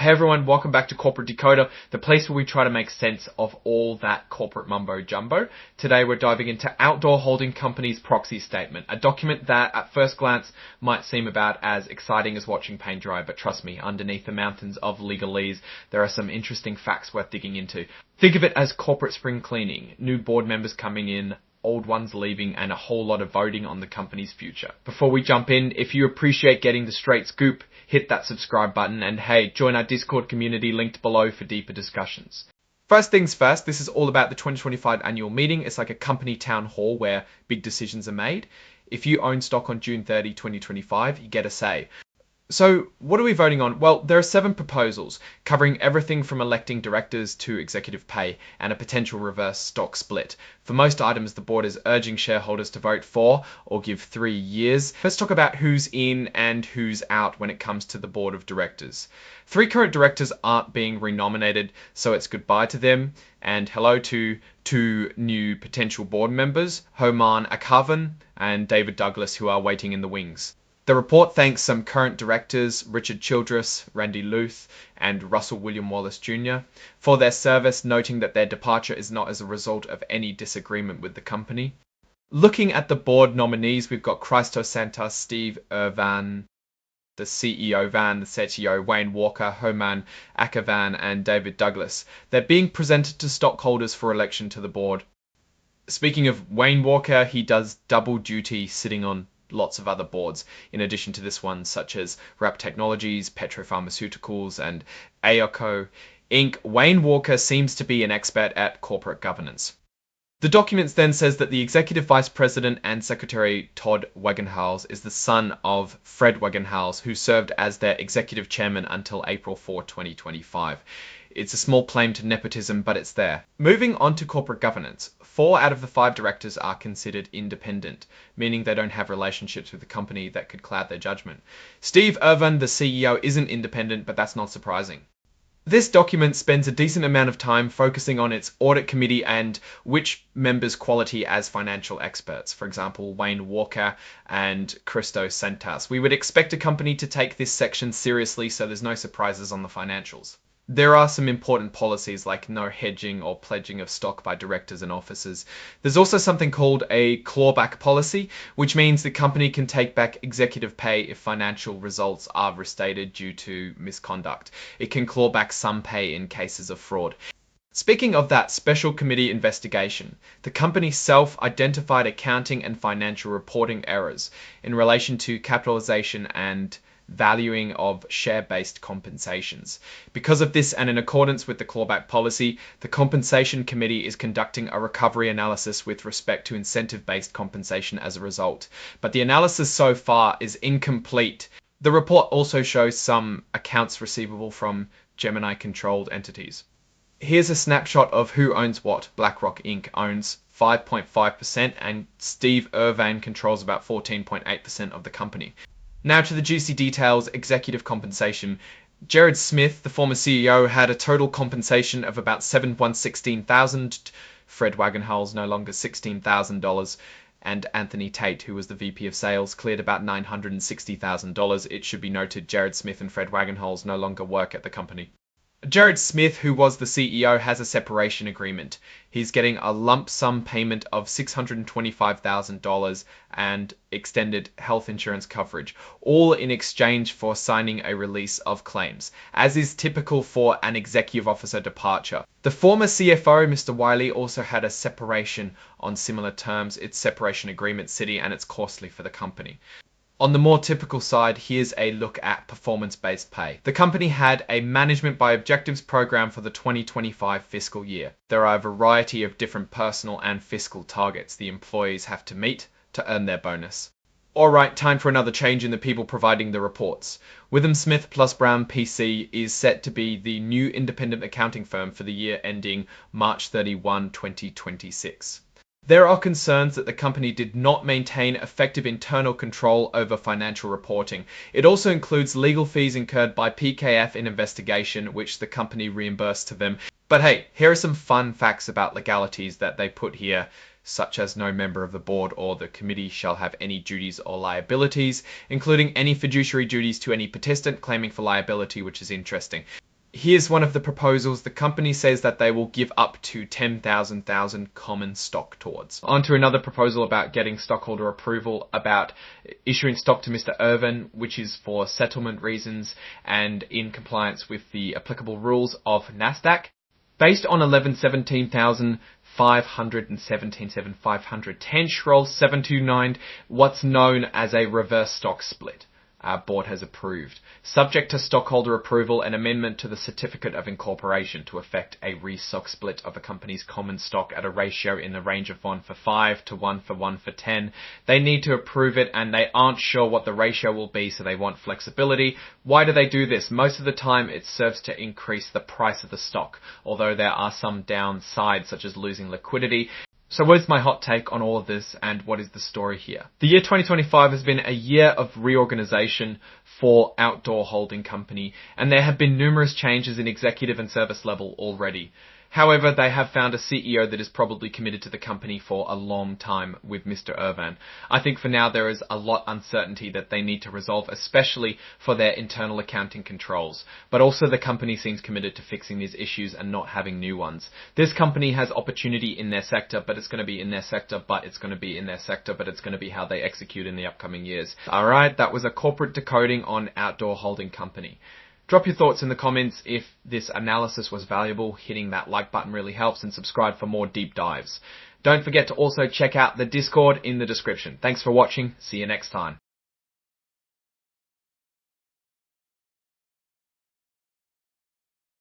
Hey everyone, welcome back to Corporate Decoder, the place where we try to make sense of all that corporate mumbo jumbo. Today we're diving into Outdoor Holding Company's proxy statement, a document that at first glance might seem about as exciting as watching paint dry, but trust me, underneath the mountains of legalese, there are some interesting facts worth digging into. Think of it as corporate spring cleaning, new board members coming in, old ones leaving, and a whole lot of voting on the company's future. Before we jump in, if you appreciate getting the straight scoop, hit that subscribe button, and hey, join our Discord community linked below for deeper discussions. First things first, this is all about the 2025 annual meeting. It's like a company town hall where big decisions are made. If you own stock on June 30, 2025, you get a say. So what are we voting on? Well, there are 7 proposals covering everything from electing directors to executive pay and a potential reverse stock split. For most items, the board is urging shareholders to vote for or give 3 years. Let's talk about who's in and who's out when it comes to the board of directors. 3 current directors aren't being renominated, so it's goodbye to them and hello to 2 new potential board members, Homan Akavan and David Douglas, who are waiting in the wings. The report thanks some current directors, Richard Childress, Randy Luth, and Russell William Wallace Jr., for their service, noting that their departure is not as a result of any disagreement with the company. Looking at the board nominees, we've got Christos Santos, Steve Irvan, the CEO Van, the CTO Wayne Walker, Homan Akavan, and David Douglas. They're being presented to stockholders for election to the board. Speaking of Wayne Walker, he does double duty sitting on lots of other boards in addition to this one, such as Rap Technologies, Petro Pharmaceuticals, and AOCO Inc. Wayne Walker seems to be an expert at corporate governance. The document then says that the Executive Vice President and Secretary Todd Wagenhals is the son of Fred Wagenhals, who served as their Executive Chairman until April 4, 2025. It's a small claim to nepotism, but it's there. Moving on to corporate governance, 4 out of the 5 directors are considered independent, meaning they don't have relationships with the company that could cloud their judgment. Steve Irvan, the CEO, isn't independent, but that's not surprising. This document spends a decent amount of time focusing on its audit committee and which members' quality as financial experts. For example, Wayne Walker and Christos Santos. We would expect a company to take this section seriously, so there's no surprises on the financials. There are some important policies like no hedging or pledging of stock by directors and officers. There's also something called a clawback policy, which means the company can take back executive pay if financial results are restated due to misconduct. It can claw back some pay in cases of fraud. Speaking of that special committee investigation, the company self-identified accounting and financial reporting errors in relation to capitalization and valuing of share-based compensations. Because of this, and in accordance with the clawback policy, the compensation committee is conducting a recovery analysis with respect to incentive-based compensation as a result. But the analysis so far is incomplete. The report also shows some accounts receivable from Gemini-controlled entities. Here's a snapshot of who owns what. BlackRock Inc. owns 5.5% and Steve Irvan controls about 14.8% of the company. Now to the juicy details, executive compensation. Jared Smith, the former CEO, had a total compensation of about $716,000. Fred Wagenhals no longer $16,000. And Anthony Tate, who was the VP of Sales, cleared about $960,000. It should be noted Jared Smith and Fred Wagenhals no longer work at the company. Jared Smith, who was the CEO, has a separation agreement. He's getting a lump sum payment of $625,000 and extended health insurance coverage, all in exchange for signing a release of claims, as is typical for an executive officer departure. The former CFO, Mr. Wiley, also had a separation on similar terms. It's separation agreement city, and it's costly for the company. On the more typical side, here's a look at performance-based pay. The company had a management by objectives program for the 2025 fiscal year. There are a variety of different personal and fiscal targets the employees have to meet to earn their bonus. Alright, time for another change in the people providing the reports. Withum Smith Plus Brown PC is set to be the new independent accounting firm for the year ending March 31, 2026. There are concerns that the company did not maintain effective internal control over financial reporting. It also includes legal fees incurred by PKF in investigation, which the company reimbursed to them. But hey, here are some fun facts about legalities that they put here, such as no member of the board or the committee shall have any duties or liabilities, including any fiduciary duties to any participant claiming for liability, which is interesting. Here's one of the proposals. The company says that they will give up to 10,000 common stock towards. On to another proposal about getting stockholder approval about issuing stock to Mr. Irvin, which is for settlement reasons and in compliance with the applicable rules of NASDAQ. Based on 1117,510 Schroll 729, what's known as a reverse stock split. Our board has approved. Subject to stockholder approval, an amendment to the certificate of incorporation to effect a restock split of a company's common stock at a ratio in the range of 1:5 to 1:10. They need to approve it and they aren't sure what the ratio will be, so they want flexibility. Why do they do this? Most of the time it serves to increase the price of the stock, although there are some downsides such as losing liquidity. So what is my hot take on all of this and what is the story here? The year 2025 has been a year of reorganization for Outdoor Holding Company, and there have been numerous changes in executive and service level already. However, they have found a CEO that is probably committed to the company for a long time with Mr. Irvan. I think for now there is a lot uncertainty that they need to resolve, especially for their internal accounting controls. But also the company seems committed to fixing these issues and not having new ones. This company has opportunity in their sector, but it's going to be in their sector, but it's going to be in their sector, but it's going to be how they execute in the upcoming years. Alright, that was a corporate decoding on Outdoor Holding Company. Drop your thoughts in the comments if this analysis was valuable. Hitting that like button really helps, and subscribe for more deep dives. Don't forget to also check out the Discord in the description. Thanks for watching. See you next time.